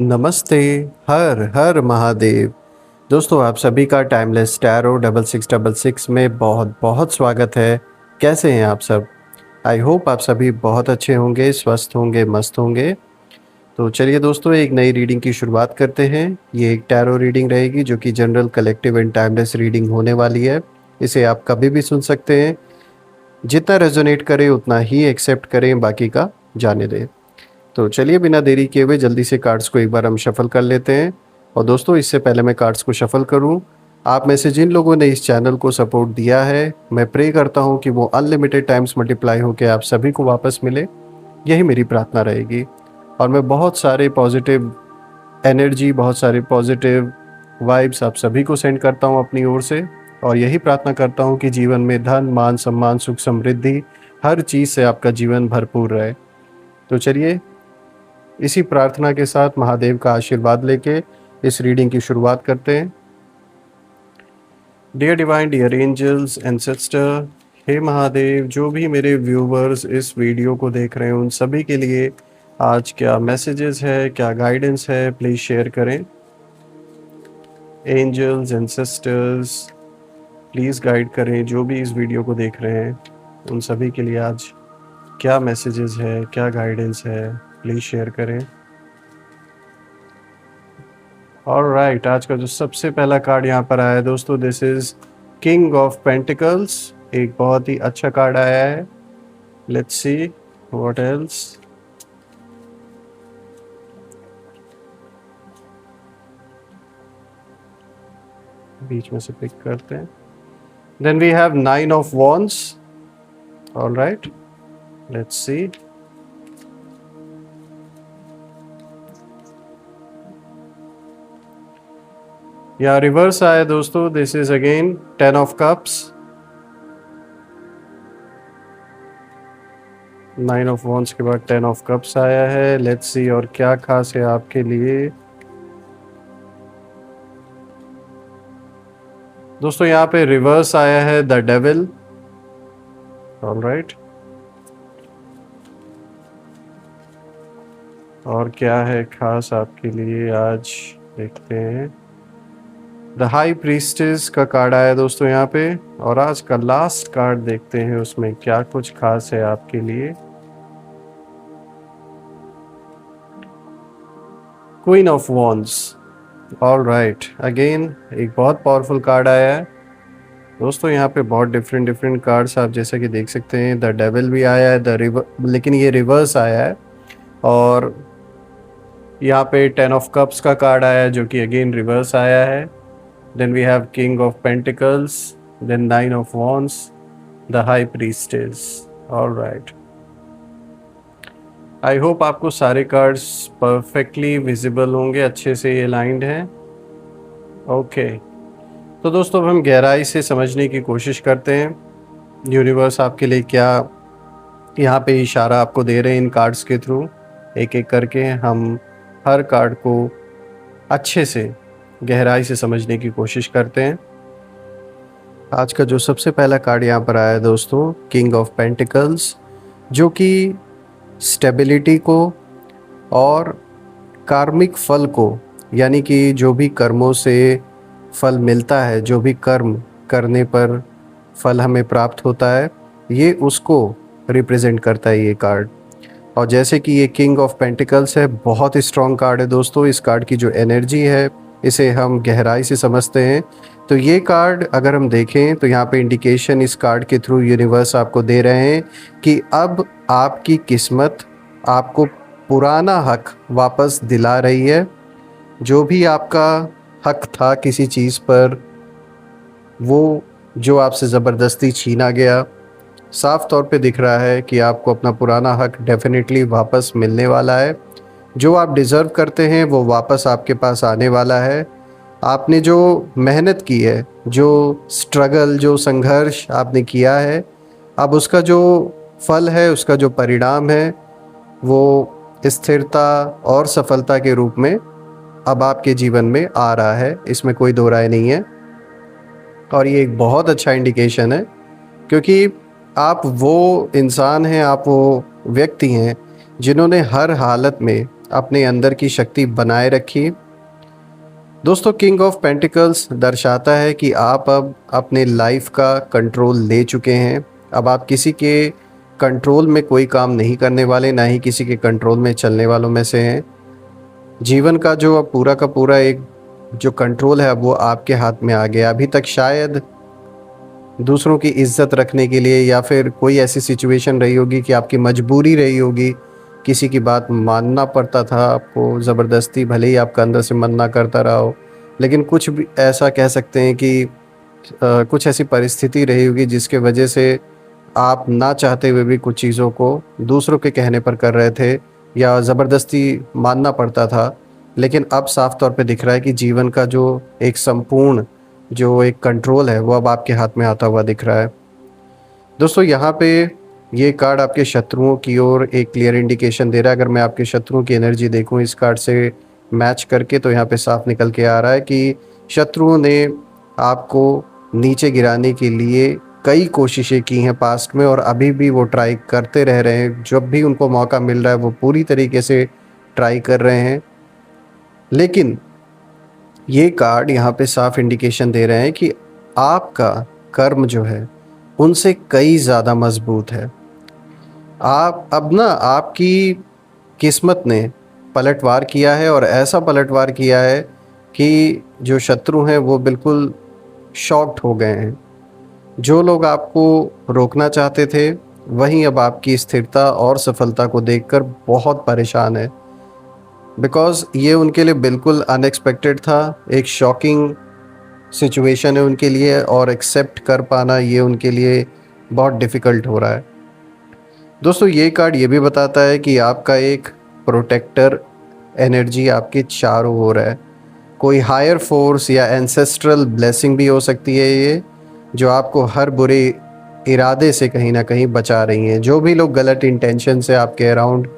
नमस्ते। हर हर महादेव। दोस्तों, आप सभी का टाइमलेस टैरो 6666 में बहुत बहुत स्वागत है। कैसे हैं आप सब? आई होप आप सभी बहुत अच्छे होंगे, स्वस्थ होंगे, मस्त होंगे। तो चलिए दोस्तों, एक नई रीडिंग की शुरुआत करते हैं। ये एक टैरो रीडिंग रहेगी जो कि general, collective and timeless reading होने वाली है। इसे आप कभी भी सुन सकते हैं। जितना रेजोनेट करे उतना ही एक्सेप्ट करें, बाकी का जाने दें। तो चलिए, बिना देरी किए हुए जल्दी से कार्ड्स को एक बार हम शफल कर लेते हैं। और दोस्तों, इससे पहले मैं कार्ड्स को शफल करूं, आप में से जिन लोगों ने इस चैनल को सपोर्ट दिया है, मैं प्रे करता हूं कि वो अनलिमिटेड टाइम्स मल्टीप्लाई होकर आप सभी को वापस मिले। यही मेरी प्रार्थना रहेगी। और मैं बहुत सारे पॉजिटिव एनर्जी, बहुत सारे पॉजिटिव वाइब्स आप सभी को सेंड करता हूं अपनी ओर से। और यही प्रार्थना करता हूं कि जीवन में धन, मान, सम्मान, सुख, समृद्धि, हर चीज़ से आपका जीवन भरपूर रहे। तो चलिए, इसी प्रार्थना के साथ महादेव का आशीर्वाद लेके इस रीडिंग की शुरुआत करते हैं। Dear divine, dear angels, ancestor, हे महादेव, जो भी मेरे व्यूवर्स इस वीडियो को देख रहे हैं उन सभी के लिए आज क्या मैसेजेस है, क्या गाइडेंस है, प्लीज़ शेयर करें। एंजल्स, एंसेस्टर्स, प्लीज़ गाइड करें जो भी इस वीडियो को देख रहे हैं उन सभी के लिए आज क्या मैसेजेस है, क्या गाइडेंस है, प्लीज़ शेयर करें। ऑलराइट, आज का जो सबसे पहला कार्ड यहाँ पर आया है दोस्तों, this is king of pentacles. एक बहुत ही अच्छा कार्ड आया है। Let's see what else. बीच में से पिक करते हैं। Then we have 9 of wands. Alright, let's see. यहाँ रिवर्स आया दोस्तों, this is again 10 of cups. 9 of wands के बाद 10 ऑफ कप्स आया है। लेट्स सी और क्या खास है आपके लिए। दोस्तों, यहाँ पे रिवर्स आया है द डेविल। ऑलराइट, और क्या है खास आपके लिए आज, देखते हैं। द हाई प्रीस्टेस का कार्ड आया दोस्तों यहाँ पे। और आज का लास्ट कार्ड देखते हैं उसमें क्या कुछ खास है आपके लिए। Queen of wands. Alright, again एक बहुत पावरफुल कार्ड आया है दोस्तों। यहाँ पे बहुत डिफरेंट डिफरेंट कार्ड्स आप जैसा कि देख सकते हैं। द डेविल भी आया है, द रिवर, लेकिन ये रिवर्स आया है। और यहाँ पे 10 ऑफ कप्स का कार्ड आया है जो कि अगेन रिवर्स आया है। Then we have king of pentacles, then 9 of wands, the high priestess. Alright, I hope आपको सारे कार्ड्स परफेक्टली विजिबल होंगे, अच्छे से ये अलाइंड हैं। ओके, तो दोस्तों अब हम गहराई से समझने की कोशिश करते हैं यूनिवर्स आपके लिए क्या यहाँ पे इशारा आपको दे रहे हैं इन कार्ड्स के थ्रू। एक एक करके हम हर कार्ड को अच्छे से गहराई से समझने की कोशिश करते हैं। आज का जो सबसे पहला कार्ड यहाँ पर आया है दोस्तों, किंग ऑफ पेंटिकल्स, जो कि स्टेबिलिटी को और कार्मिक फल को, यानी कि जो भी कर्मों से फल मिलता है, जो भी कर्म करने पर फल हमें प्राप्त होता है, ये उसको रिप्रेजेंट करता है ये कार्ड। और जैसे कि ये किंग ऑफ पेंटिकल्स है, बहुत ही स्ट्रॉन्ग कार्ड है दोस्तों। इस कार्ड की जो एनर्जी है इसे हम गहराई से समझते हैं। तो ये कार्ड अगर हम देखें तो यहाँ पे इंडिकेशन इस कार्ड के थ्रू यूनिवर्स आपको दे रहे हैं कि अब आपकी किस्मत आपको पुराना हक वापस दिला रही है। जो भी आपका हक था किसी चीज़ पर, वो जो आपसे ज़बरदस्ती छीना गया, साफ तौर पे दिख रहा है कि आपको अपना पुराना हक डेफिनेटली वापस मिलने वाला है। जो आप डिज़र्व करते हैं वो वापस आपके पास आने वाला है। आपने जो मेहनत की है, जो स्ट्रगल, जो संघर्ष आपने किया है, अब उसका जो फल है, उसका जो परिणाम है, वो स्थिरता और सफलता के रूप में अब आपके जीवन में आ रहा है। इसमें कोई दो राय नहीं है। और ये एक बहुत अच्छा इंडिकेशन है, क्योंकि आप वो इंसान हैं, आप वो व्यक्ति हैं जिन्होंने हर हालत में अपने अंदर की शक्ति बनाए रखिए। दोस्तों, किंग ऑफ पेंटिकल्स दर्शाता है कि आप अब अपने लाइफ का कंट्रोल ले चुके हैं। अब आप किसी के कंट्रोल में कोई काम नहीं करने वाले, ना ही किसी के कंट्रोल में चलने वालों में से हैं। जीवन का जो अब पूरा का पूरा एक जो कंट्रोल है, अब वो आपके हाथ में आ गया। अभी तक शायद दूसरों की इज्जत रखने के लिए या फिर कोई ऐसी सिचुएशन रही होगी कि आपकी मजबूरी रही होगी, किसी की बात मानना पड़ता था आपको ज़बरदस्ती, भले ही आपका अंदर से मन ना करता रहा हो। लेकिन कुछ भी ऐसा कह सकते हैं कि कुछ ऐसी परिस्थिति रही होगी जिसके वजह से आप ना चाहते हुए भी कुछ चीज़ों को दूसरों के कहने पर कर रहे थे या ज़बरदस्ती मानना पड़ता था। लेकिन अब साफ तौर पे दिख रहा है कि जीवन का जो एक संपूर्ण जो एक कंट्रोल है वो अब आपके हाथ में आता हुआ दिख रहा है। दोस्तों, यहाँ पे ये कार्ड आपके शत्रुओं की ओर एक क्लियर इंडिकेशन दे रहा है। अगर मैं आपके शत्रुओं की एनर्जी देखूँ इस कार्ड से मैच करके, तो यहाँ पे साफ निकल के आ रहा है कि शत्रुओं ने आपको नीचे गिराने के लिए कई कोशिशें की हैं पास्ट में, और अभी भी वो ट्राई करते रह रहे हैं। जब भी उनको मौका मिल रहा है वो पूरी तरीके से ट्राई कर रहे हैं। लेकिन ये कार्ड यहाँ पे साफ इंडिकेशन दे रहे हैं कि आपका कर्म जो है उनसे कई ज़्यादा मजबूत है। आप अब ना आपकी किस्मत ने पलटवार किया है, और ऐसा पलटवार किया है कि जो शत्रु हैं वो बिल्कुल शॉक्ड हो गए हैं। जो लोग आपको रोकना चाहते थे वहीं अब आपकी स्थिरता और सफलता को देखकर बहुत परेशान है। बिकॉज़ ये उनके लिए बिल्कुल अनएक्सपेक्टेड था, एक शॉकिंग सिचुएशन है उनके लिए, और एक्सेप्ट कर पाना ये उनके लिए बहुत डिफ़िकल्ट हो रहा है। दोस्तों, ये कार्ड ये भी बताता है कि आपका एक प्रोटेक्टर एनर्जी आपके चारों ओर है। कोई हायर फोर्स या एंसेस्ट्रल ब्लेसिंग भी हो सकती है ये, जो आपको हर बुरे इरादे से कहीं ना कहीं बचा रही हैं। जो भी लोग गलत इंटेंशन से आपके अराउंड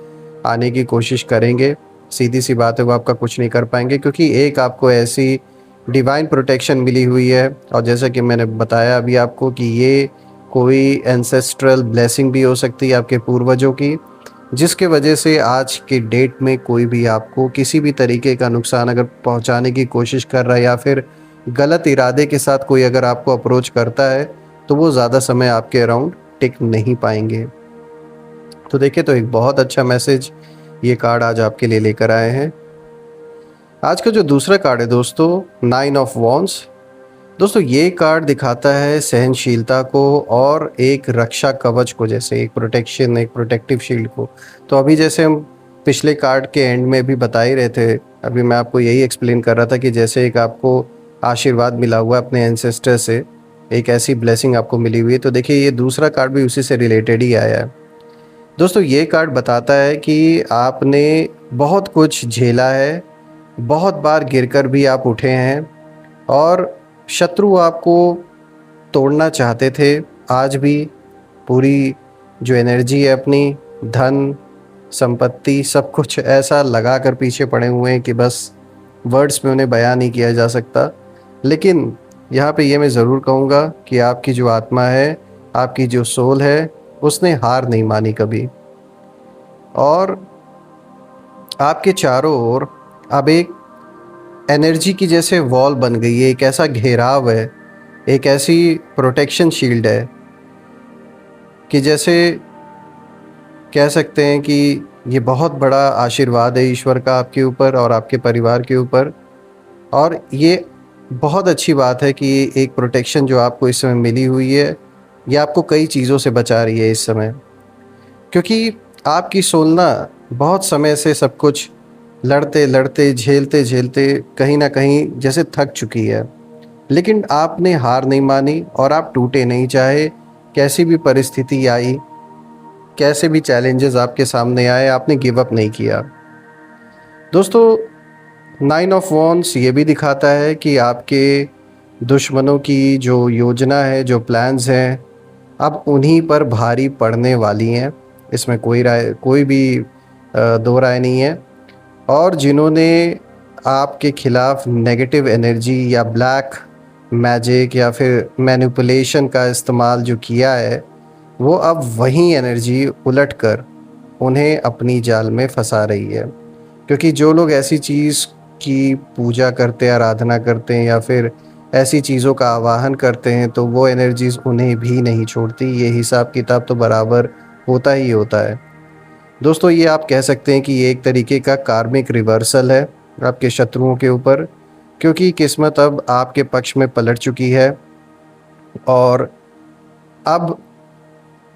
आने की कोशिश करेंगे, सीधी सी बात है वो आपका कुछ नहीं कर पाएंगे, क्योंकि एक आपको ऐसी डिवाइन प्रोटेक्शन मिली हुई है। और जैसा कि मैंने बताया अभी आपको कि ये कोई एंसेस्ट्रल ब्लेसिंग भी हो सकती है आपके पूर्वजों की, जिसके वजह से आज के डेट में कोई भी आपको किसी भी तरीके का नुकसान अगर पहुंचाने की कोशिश कर रहा है या फिर गलत इरादे के साथ कोई अगर आपको अप्रोच करता है, तो वो ज़्यादा समय आपके अराउंड टिक नहीं पाएंगे। तो देखिए, तो एक बहुत अच्छा मैसेज ये कार्ड आज आपके लिए लेकर आए हैं। आज का जो दूसरा कार्ड है दोस्तों, 9 ऑफ वॉन्ड्स। दोस्तों, ये कार्ड दिखाता है सहनशीलता को और एक रक्षा कवच को, जैसे एक प्रोटेक्शन, एक प्रोटेक्टिव शील्ड को। तो अभी जैसे हम पिछले कार्ड के एंड में भी बता ही रहे थे, अभी मैं आपको यही एक्सप्लेन कर रहा था कि जैसे एक आपको आशीर्वाद मिला हुआ है अपने एंसेस्टर से, एक ऐसी ब्लेसिंग आपको मिली हुई है। तो देखिए, ये दूसरा कार्ड भी उसी से रिलेटेड ही आया है। दोस्तों, ये कार्ड बताता है कि आपने बहुत कुछ झेला है, बहुत बार गिरकर भी आप उठे हैं, और शत्रु आपको तोड़ना चाहते थे। आज भी पूरी जो एनर्जी है अपनी, धन संपत्ति सब कुछ ऐसा लगा कर पीछे पड़े हुए हैं कि बस वर्ड्स में उन्हें बयान नहीं किया जा सकता। लेकिन यहाँ पे ये मैं ज़रूर कहूँगा कि आपकी जो आत्मा है, आपकी जो सोल है, उसने हार नहीं मानी कभी। और आपके चारों ओर अब एक एनर्जी की जैसे वॉल बन गई है, एक ऐसा घेराव है, एक ऐसी प्रोटेक्शन शील्ड है कि जैसे कह सकते हैं कि ये बहुत बड़ा आशीर्वाद है ईश्वर का आपके ऊपर और आपके परिवार के ऊपर। और ये बहुत अच्छी बात है कि एक प्रोटेक्शन जो आपको इस समय मिली हुई है, ये आपको कई चीज़ों से बचा रही है इस समय, क्योंकि आपकी सोलना बहुत समय से सब कुछ लड़ते लड़ते झेलते झेलते कहीं ना कहीं जैसे थक चुकी है। लेकिन आपने हार नहीं मानी और आप टूटे नहीं, चाहे कैसी भी परिस्थिति आई, कैसे भी चैलेंजेस आपके सामने आए, आपने गिव अप नहीं किया। दोस्तों, 9 ऑफ वॉन्ड्स ये भी दिखाता है कि आपके दुश्मनों की जो योजना है, जो प्लान्स हैं, अब उन्हीं पर भारी पड़ने वाली हैं। इसमें कोई भी दो राय नहीं है। और जिन्होंने आपके खिलाफ नेगेटिव एनर्जी या ब्लैक मैजिक या फिर मैनिपुलेशन का इस्तेमाल जो किया है, वो अब वही एनर्जी उलट कर उन्हें अपनी जाल में फंसा रही है। क्योंकि जो लोग ऐसी चीज़ की पूजा करते हैं, आराधना करते हैं या फिर ऐसी चीज़ों का आवाहन करते हैं, तो वो एनर्जीज़ उन्हें भी नहीं छोड़ती। ये हिसाब किताब तो बराबर होता ही होता है। दोस्तों, ये आप कह सकते हैं कि ये एक तरीके का कार्मिक रिवर्सल है आपके शत्रुओं के ऊपर, क्योंकि किस्मत अब आपके पक्ष में पलट चुकी है और अब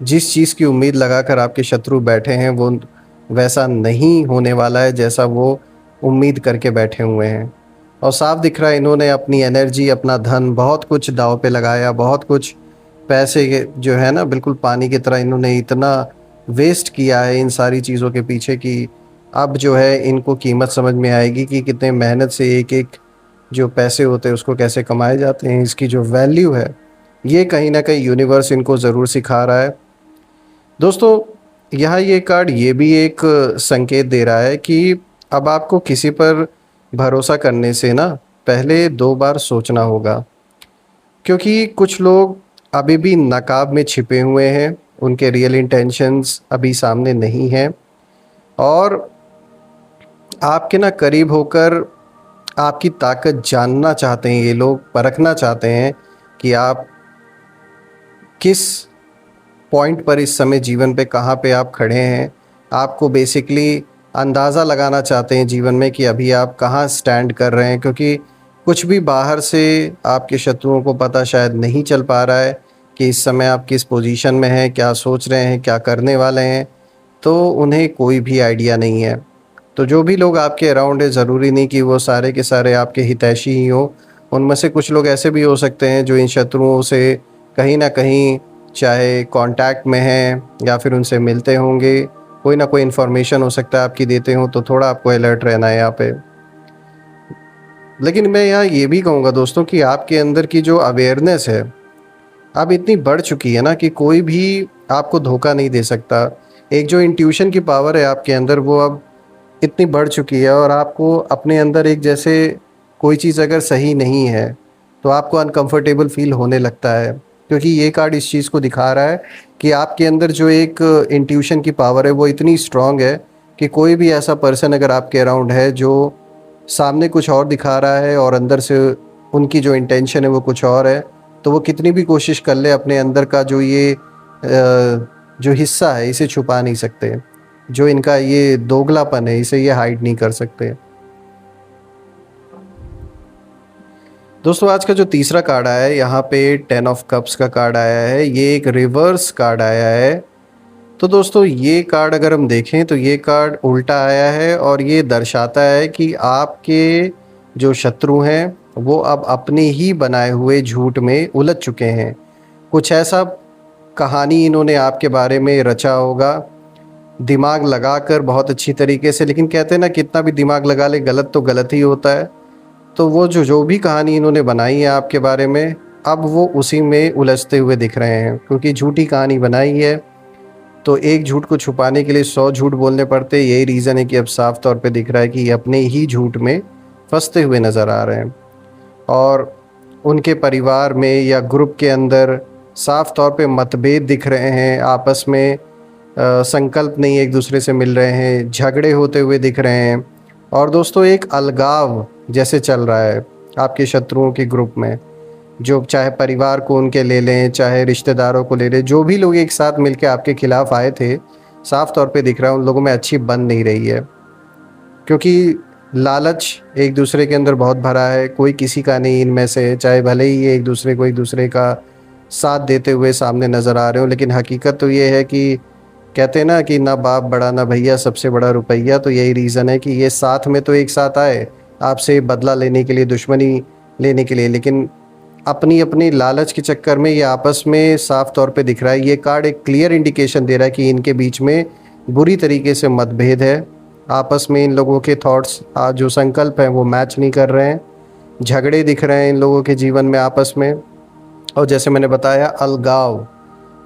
जिस चीज़ की उम्मीद लगाकर आपके शत्रु बैठे हैं वो वैसा नहीं होने वाला है जैसा वो उम्मीद करके बैठे हुए हैं। और साफ दिख रहा है इन्होंने अपनी एनर्जी, अपना धन, बहुत कुछ दांव पे लगाया, बहुत कुछ पैसे जो है ना बिल्कुल पानी की तरह इन्होंने इतना वेस्ट किया है इन सारी चीज़ों के पीछे कि अब जो है इनको कीमत समझ में आएगी कि कितने मेहनत से एक एक जो पैसे होते हैं उसको कैसे कमाए जाते हैं। इसकी जो वैल्यू है ये कहीं ना कहीं यूनिवर्स इनको ज़रूर सिखा रहा है। दोस्तों, यहाँ ये कार्ड ये भी एक संकेत दे रहा है कि अब आपको किसी पर भरोसा करने से ना पहले 2 बार सोचना होगा, क्योंकि कुछ लोग अभी भी नकाब में छिपे हुए हैं, उनके रियल इंटेंशंस अभी सामने नहीं हैं और आपके ना करीब होकर आपकी ताकत जानना चाहते हैं। ये लोग परखना चाहते हैं कि आप किस पॉइंट पर इस समय जीवन पे कहाँ पे आप खड़े हैं। आपको बेसिकली अंदाज़ा लगाना चाहते हैं जीवन में कि अभी आप कहाँ स्टैंड कर रहे हैं, क्योंकि कुछ भी बाहर से आपके शत्रुओं को पता शायद नहीं चल पा रहा है कि इस समय आप किस पोजीशन में हैं, क्या सोच रहे हैं, क्या करने वाले हैं, तो उन्हें कोई भी आइडिया नहीं है। तो जो भी लोग आपके अराउंड है, ज़रूरी नहीं कि वो सारे के सारे आपके हितैषी ही हों। उनमें से कुछ लोग ऐसे भी हो सकते हैं जो इन शत्रुओं से कहीं ना कहीं चाहे कांटेक्ट में हैं या फिर उनसे मिलते होंगे, कोई ना कोई इन्फॉर्मेशन हो सकता है आपकी देते हों, तो थोड़ा आपको अलर्ट रहना है यहाँ पे। लेकिन मैं यहाँ ये भी कहूँगा दोस्तों कि आपके अंदर की जो अवेयरनेस है अब इतनी बढ़ चुकी है ना कि कोई भी आपको धोखा नहीं दे सकता। एक जो इंट्यूशन की पावर है आपके अंदर वो अब इतनी बढ़ चुकी है और आपको अपने अंदर एक जैसे कोई चीज़ अगर सही नहीं है तो आपको अनकंफर्टेबल फील होने लगता है, क्योंकि ये कार्ड इस चीज़ को दिखा रहा है कि आपके अंदर जो एक इंट्यूशन की पावर है वो इतनी स्ट्रांग है कि कोई भी ऐसा पर्सन अगर आपके अराउंड है जो सामने कुछ और दिखा रहा है और अंदर से उनकी जो इंटेंशन है वो कुछ और है, तो वो कितनी भी कोशिश कर ले अपने अंदर का जो ये जो हिस्सा है इसे छुपा नहीं सकते। जो इनका ये दोगलापन है इसे ये हाइड नहीं कर सकते। दोस्तों, आज का जो तीसरा कार्ड आया है यहाँ पे 10 ऑफ कप्स का कार्ड आया है, ये एक रिवर्स कार्ड आया है। तो दोस्तों, ये कार्ड अगर हम देखें तो ये कार्ड उल्टा आया है और ये दर्शाता है कि आपके जो शत्रु हैं वो अब अपने ही बनाए हुए झूठ में उलझ चुके हैं। कुछ ऐसा कहानी इन्होंने आपके बारे में रचा होगा, दिमाग लगाकर बहुत अच्छी तरीके से, लेकिन कहते हैं ना कितना भी दिमाग लगा ले गलत तो गलत ही होता है। तो वो जो भी कहानी इन्होंने बनाई है आपके बारे में, अब वो उसी में उलझते हुए दिख रहे हैं, क्योंकि झूठी कहानी बनाई है तो एक झूठ को छुपाने के लिए 100 झूठ बोलने पड़ते। यही रीज़न है कि अब साफ तौर पे दिख रहा है कि ये अपने ही झूठ में फंसते हुए नज़र आ रहे हैं और उनके परिवार में या ग्रुप के अंदर साफ तौर पे मतभेद दिख रहे हैं। आपस में संकल्प नहीं एक दूसरे से मिल रहे हैं, झगड़े होते हुए दिख रहे हैं और दोस्तों एक अलगाव जैसे चल रहा है आपके शत्रुओं के ग्रुप में, जो चाहे परिवार को उनके ले लें, चाहे रिश्तेदारों को ले लें, जो भी लोग एक साथ मिलकर आपके खिलाफ आए थे, साफ तौर पे दिख रहा है उन लोगों में अच्छी बन नहीं रही है, क्योंकि लालच एक दूसरे के अंदर बहुत भरा है। कोई किसी का नहीं इनमें से, चाहे भले ही ये एक दूसरे का साथ देते हुए सामने नज़र आ रहे हो, लेकिन हकीकत तो ये है कि कहते हैं ना कि ना बाप बड़ा ना भैया, सबसे बड़ा रुपया। तो यही रीज़न है कि ये साथ में तो एक साथ आए आपसे बदला लेने के लिए, दुश्मनी लेने के लिए, लेकिन अपनी अपनी लालच के चक्कर में ये आपस में साफ तौर पे दिख रहा है। ये कार्ड एक क्लियर इंडिकेशन दे रहा है कि इनके बीच में बुरी तरीके से मतभेद है। आपस में इन लोगों के थॉट्स जो संकल्प हैं वो मैच नहीं कर रहे हैं, झगड़े दिख रहे हैं इन लोगों के जीवन में आपस में, और जैसे मैंने बताया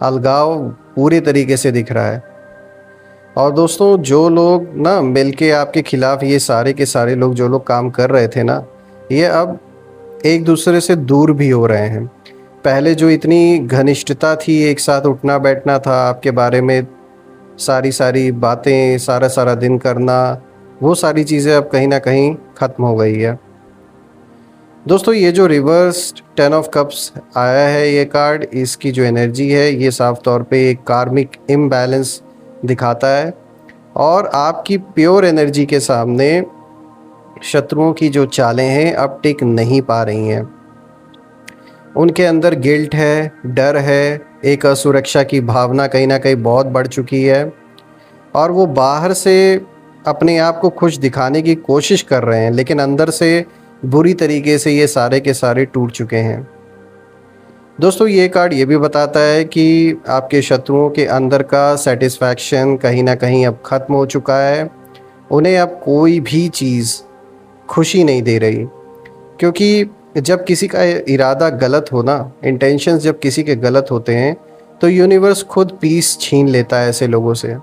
अलगाव पूरे तरीके से दिख रहा है। और दोस्तों, जो लोग ना मिलके आपके खिलाफ, ये सारे के सारे लोग जो लोग काम कर रहे थे ना, ये अब एक दूसरे से दूर भी हो रहे हैं। पहले जो इतनी घनिष्ठता थी, एक साथ उठना बैठना था, आपके बारे में सारी बातें सारा दिन करना, वो सारी चीज़ें अब कहीं ना कहीं ख़त्म हो गई है। दोस्तों ये जो रिवर्स 10 ऑफ कप्स आया है ये कार्ड, इसकी जो एनर्जी है ये साफ तौर पे एक कार्मिक इम्बैलेंस दिखाता है और आपकी प्योर एनर्जी के सामने शत्रुओं की जो चालें हैं अब टिक नहीं पा रही हैं। उनके अंदर गिल्ट है, डर है, एक असुरक्षा की भावना कहीं ना कहीं बहुत बढ़ चुकी है और वो बाहर से अपने आप को खुश दिखाने की कोशिश कर रहे हैं, लेकिन अंदर से बुरी तरीके से ये सारे के सारे टूट चुके हैं। दोस्तों ये कार्ड ये भी बताता है कि आपके शत्रुओं के अंदर का सेटिस्फैक्शन कहीं ना कहीं अब ख़त्म हो चुका है। उन्हें अब कोई भी चीज़ खुशी नहीं दे रही, क्योंकि जब किसी का इरादा गलत हो ना, इंटेंशंस जब किसी के गलत होते हैं तो यूनिवर्स खुद पीस छीन लेता है ऐसे लोगों से।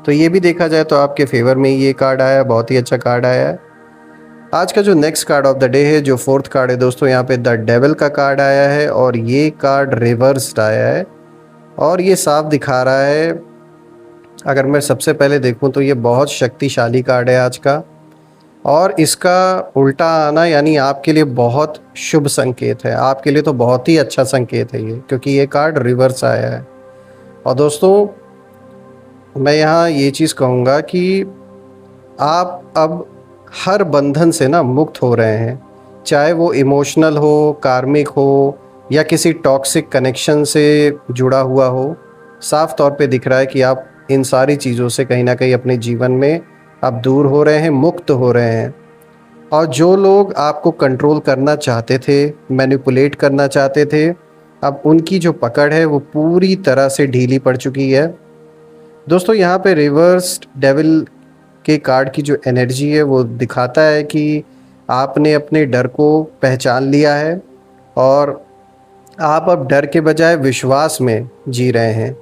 तो ये भी देखा जाए तो आपके फेवर में ये कार्ड आया, बहुत ही अच्छा कार्ड आया है। आज का जो next card of the day है, जो फोर्थ कार्ड है दोस्तों, यहाँ पे द डेविल का कार्ड आया है और ये कार्ड रिवर्स्ड आया है और ये साफ दिखा रहा है, अगर मैं सबसे पहले देखूं तो ये बहुत शक्तिशाली कार्ड है आज का, और इसका उल्टा आना यानी आपके लिए बहुत शुभ संकेत है, आपके लिए तो बहुत ही अच्छा संकेत है ये, क्योंकि ये कार्ड रिवर्स आया है। और दोस्तों मैं यहाँ ये चीज़ कहूँगा कि आप अब हर बंधन से ना मुक्त हो रहे हैं, चाहे वो इमोशनल हो, कार्मिक हो या किसी टॉक्सिक कनेक्शन से जुड़ा हुआ हो। साफ तौर पे दिख रहा है कि आप इन सारी चीज़ों से कहीं ना कहीं अपने जीवन में अब दूर हो रहे हैं, मुक्त हो रहे हैं। और जो लोग आपको कंट्रोल करना चाहते थे, मैनिपुलेट करना चाहते थे, अब उनकी जो पकड़ है वो पूरी तरह से ढीली पड़ चुकी है। दोस्तों यहाँ पे रिवर्स्ड डेविल के कार्ड की जो एनर्जी है वो दिखाता है कि आपने अपने डर को पहचान लिया है और आप अब डर के बजाय विश्वास में जी रहे हैं,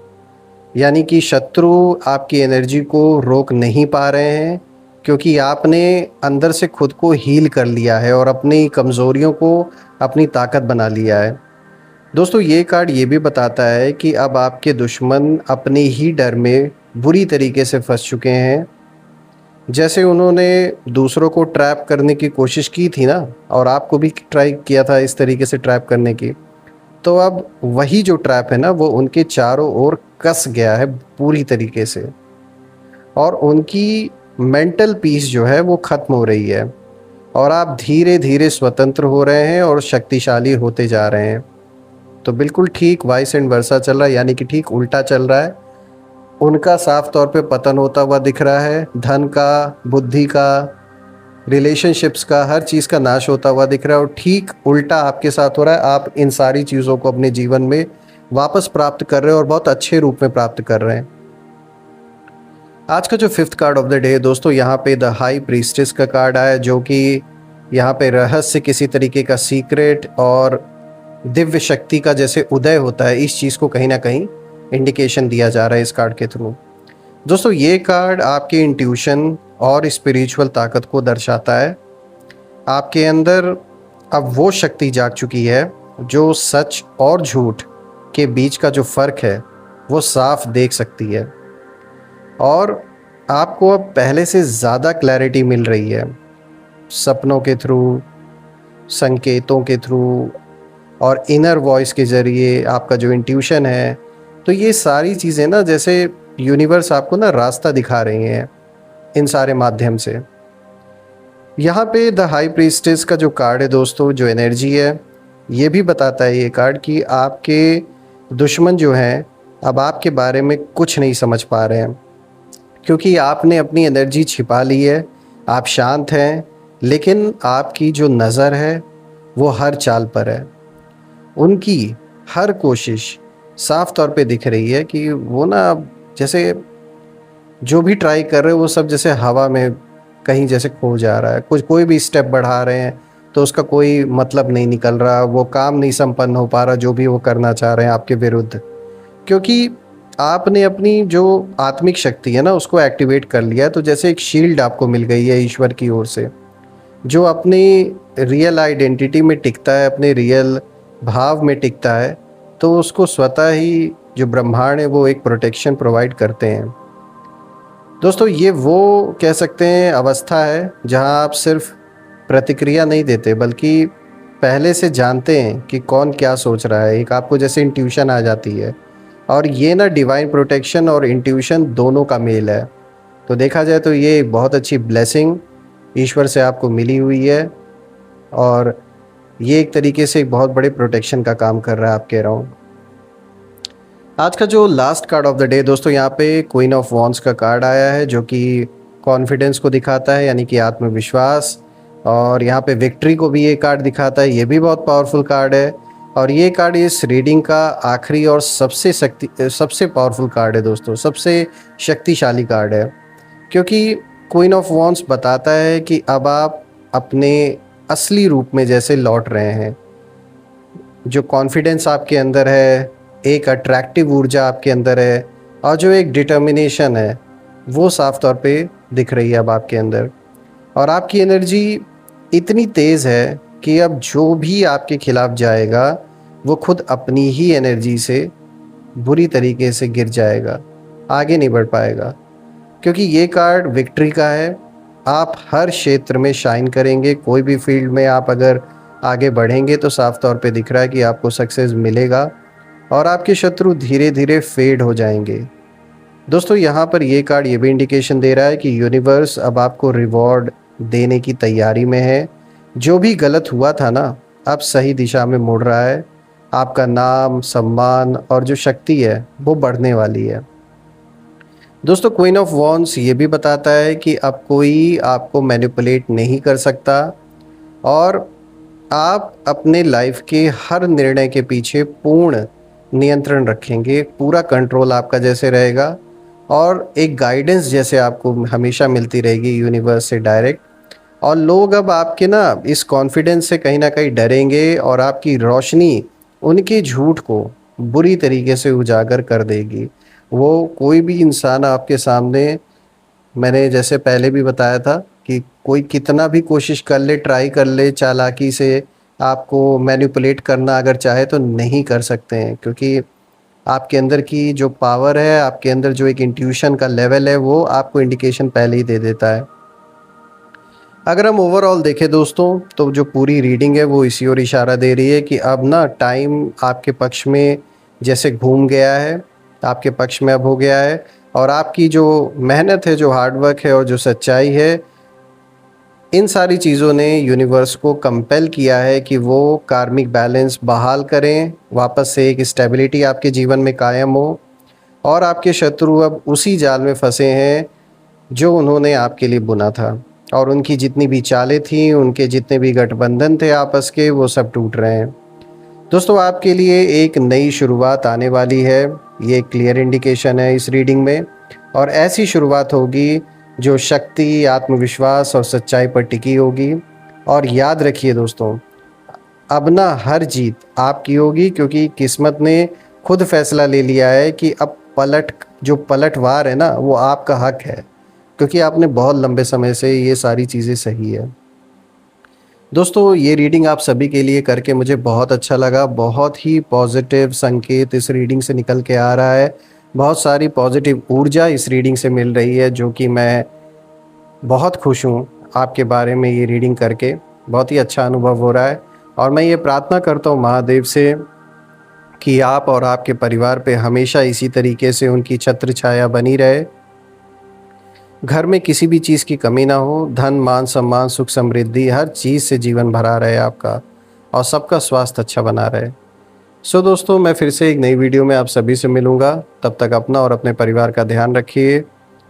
यानी कि शत्रु आपकी एनर्जी को रोक नहीं पा रहे हैं, क्योंकि आपने अंदर से खुद को हील कर लिया है और अपनी कमज़ोरियों को अपनी ताकत बना लिया है। दोस्तों ये कार्ड ये भी बताता है कि अब आपके दुश्मन अपने ही डर में बुरी तरीके से फंस चुके हैं। जैसे उन्होंने दूसरों को ट्रैप करने की कोशिश की थी ना, और आपको भी ट्राई किया था इस तरीके से ट्रैप करने की, तो अब वही जो ट्रैप है ना वो उनके चारों ओर कस गया है पूरी तरीके से, और उनकी मेंटल पीस जो है वो ख़त्म हो रही है और आप धीरे धीरे स्वतंत्र हो रहे हैं और शक्तिशाली होते जा रहे हैं। तो बिल्कुल ठीक वाइस एंड वर्सा चल रहा है, यानी कि ठीक उल्टा चल रहा है। उनका साफ तौर पे पतन होता हुआ दिख रहा है, धन का, बुद्धि का, रिलेशनशिप्स का, हर चीज़ का नाश होता हुआ दिख रहा है, और ठीक उल्टा आपके साथ हो रहा है। आप इन सारी चीज़ों को अपने जीवन में वापस प्राप्त कर रहे हैं और बहुत अच्छे रूप में प्राप्त कर रहे हैं। आज का जो fifth card of the day है दोस्तों, यहाँ पे द हाई प्रीस्टेस का कार्ड आया, जो कि यहाँ पे रहस्य, किसी तरीके का सीक्रेट और दिव्य शक्ति का जैसे उदय होता है, इस चीज़ को कहीं ना कहीं इंडिकेशन दिया जा रहा है इस कार्ड के थ्रू। दोस्तों ये कार्ड आपके इंट्यूशन और स्पिरिचुअल ताकत को दर्शाता है। आपके अंदर अब वो शक्ति जाग चुकी है जो सच और झूठ के बीच का जो फ़र्क है वो साफ देख सकती है, और आपको अब पहले से ज़्यादा क्लैरिटी मिल रही है सपनों के थ्रू, संकेतों के थ्रू और इनर वॉइस के ज़रिए, आपका जो इंट्यूशन है। तो ये सारी चीज़ें ना जैसे यूनिवर्स आपको ना रास्ता दिखा रही हैं इन सारे माध्यम से। यहाँ पे द हाई प्रीस्टेस का जो कार्ड है दोस्तों, जो एनर्जी है, ये भी बताता है ये कार्ड कि आपके दुश्मन जो हैं अब आपके बारे में कुछ नहीं समझ पा रहे हैं, क्योंकि आपने अपनी एनर्जी छिपा ली है। आप शांत हैं, लेकिन आपकी जो नज़र है वो हर चाल पर है। उनकी हर कोशिश साफ तौर पे दिख रही है कि वो ना जैसे जो भी ट्राई कर रहे हैं वो सब जैसे हवा में कहीं जैसे खो जा रहा है। कोई भी स्टेप बढ़ा रहे हैं तो उसका कोई मतलब नहीं निकल रहा, वो काम नहीं संपन्न हो पा रहा जो भी वो करना चाह रहे हैं आपके विरुद्ध, क्योंकि आपने अपनी जो आत्मिक शक्ति है ना उसको एक्टिवेट कर लिया है। तो जैसे एक शील्ड आपको मिल गई है ईश्वर की ओर से, जो अपनी रियल आइडेंटिटी में टिकता है, अपने रियल भाव में टिकता है, तो उसको स्वतः ही जो ब्रह्मांड है वो एक प्रोटेक्शन प्रोवाइड करते हैं। दोस्तों ये वो कह सकते हैं अवस्था है जहां आप सिर्फ प्रतिक्रिया नहीं देते बल्कि पहले से जानते हैं कि कौन क्या सोच रहा है। एक आपको जैसे इंट्यूशन आ जाती है, और ये ना डिवाइन प्रोटेक्शन और इंट्यूशन दोनों का मेल है। तो देखा जाए तो ये एक बहुत अच्छी ब्लेसिंग ईश्वर से आपको मिली हुई है, और ये एक तरीके से एक बहुत बड़े प्रोटेक्शन का काम कर रहा है, आप कह रहा हूँ। आज का जो last card of the day दोस्तों, यहाँ पे क्वीन ऑफ वॉन्ड्स का कार्ड आया है, जो कि कॉन्फिडेंस को दिखाता है, यानी कि आत्मविश्वास। और यहाँ पे विक्ट्री को भी ये कार्ड दिखाता है, ये भी बहुत पावरफुल कार्ड है। और ये कार्ड इस रीडिंग का आखिरी और सबसे पावरफुल कार्ड है दोस्तों, सबसे शक्तिशाली कार्ड है। क्योंकि क्वीन ऑफ वॉन्ड्स बताता है कि अब आप अपने असली रूप में जैसे लौट रहे हैं। जो कॉन्फिडेंस आपके अंदर है, एक अट्रैक्टिव ऊर्जा आपके अंदर है, और जो एक डिटर्मिनेशन है, वो साफ तौर पे दिख रही है अब आपके अंदर। और आपकी एनर्जी इतनी तेज़ है कि अब जो भी आपके खिलाफ जाएगा वो खुद अपनी ही एनर्जी से बुरी तरीके से गिर जाएगा, आगे नहीं बढ़ पाएगा। क्योंकि ये कार्ड विक्ट्री का है। आप हर क्षेत्र में शाइन करेंगे, कोई भी फील्ड में आप अगर आगे बढ़ेंगे तो साफ तौर पे दिख रहा है कि आपको सक्सेस मिलेगा, और आपके शत्रु धीरे धीरे फेड हो जाएंगे। दोस्तों यहाँ पर ये कार्ड ये भी इंडिकेशन दे रहा है कि यूनिवर्स अब आपको रिवॉर्ड देने की तैयारी में है। जो भी गलत हुआ था ना, अब सही दिशा में मुड़ रहा है। आपका नाम, सम्मान और जो शक्ति है वो बढ़ने वाली है। दोस्तों क्वीन ऑफ वॉन्ड्स ये भी बताता है कि अब कोई आपको मैनिपुलेट नहीं कर सकता, और आप अपने लाइफ के हर निर्णय के पीछे पूर्ण नियंत्रण रखेंगे। पूरा कंट्रोल आपका जैसे रहेगा, और एक गाइडेंस जैसे आपको हमेशा मिलती रहेगी यूनिवर्स से डायरेक्ट। और लोग अब आपके ना इस कॉन्फिडेंस से कहीं ना कहीं डरेंगे, और आपकी रोशनी उनके झूठ को बुरी तरीके से उजागर कर देगी। वो कोई भी इंसान आपके सामने, मैंने जैसे पहले भी बताया था कि कोई कितना भी कोशिश कर ले, ट्राई कर ले, चालाकी से आपको मैनिपुलेट करना अगर चाहे तो नहीं कर सकते हैं। क्योंकि आपके अंदर की जो पावर है, आपके अंदर जो एक इंट्यूशन का लेवल है, वो आपको इंडिकेशन पहले ही दे देता है। अगर हम ओवरऑल देखें दोस्तों, तो जो पूरी रीडिंग है वो इसी ओर इशारा दे रही है कि अब ना टाइम आपके पक्ष में जैसे घूम गया है, आपके पक्ष में अब हो गया है। और आपकी जो मेहनत है, जो हार्डवर्क है और जो सच्चाई है, इन सारी चीज़ों ने यूनिवर्स को कंपेल किया है कि वो कार्मिक बैलेंस बहाल करें, वापस से एक स्टेबिलिटी आपके जीवन में कायम हो। और आपके शत्रु अब उसी जाल में फंसे हैं जो उन्होंने आपके लिए बुना था, और उनकी जितनी भी चालें थीं, उनके जितने भी गठबंधन थे आपस के, वो सब टूट रहे हैं। दोस्तों आपके लिए एक नई शुरुआत आने वाली है, ये क्लियर इंडिकेशन है इस रीडिंग में। और ऐसी शुरुआत होगी जो शक्ति, आत्मविश्वास और सच्चाई पर टिकी होगी। और याद रखिए दोस्तों, अब ना हर जीत आपकी होगी, क्योंकि किस्मत ने खुद फैसला ले लिया है कि अब पलटवार है ना, वो आपका हक है। क्योंकि आपने बहुत लंबे समय से ये सारी चीज़ें सही है। दोस्तों ये रीडिंग आप सभी के लिए करके मुझे बहुत अच्छा लगा। बहुत ही पॉजिटिव संकेत इस रीडिंग से निकल के आ रहा है। बहुत सारी पॉजिटिव ऊर्जा इस रीडिंग से मिल रही है, जो कि मैं बहुत खुश हूँ आपके बारे में ये रीडिंग करके। बहुत ही अच्छा अनुभव हो रहा है, और मैं ये प्रार्थना करता हूँ महादेव से कि आप और आपके परिवार पे हमेशा इसी तरीके से उनकी छत्र छाया बनी रहे। घर में किसी भी चीज़ की कमी ना हो, धन, मान, सम्मान, सुख, समृद्धि, हर चीज़ से जीवन भरा रहे आपका, और सबका स्वास्थ्य अच्छा बना रहे। सो दोस्तों मैं फिर से एक नई वीडियो में आप सभी से मिलूँगा। तब तक अपना और अपने परिवार का ध्यान रखिए।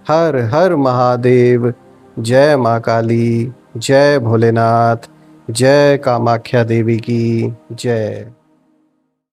हर हर महादेव। जय माँ काली, जय भोलेनाथ, जय कामाख्या देवी की जय।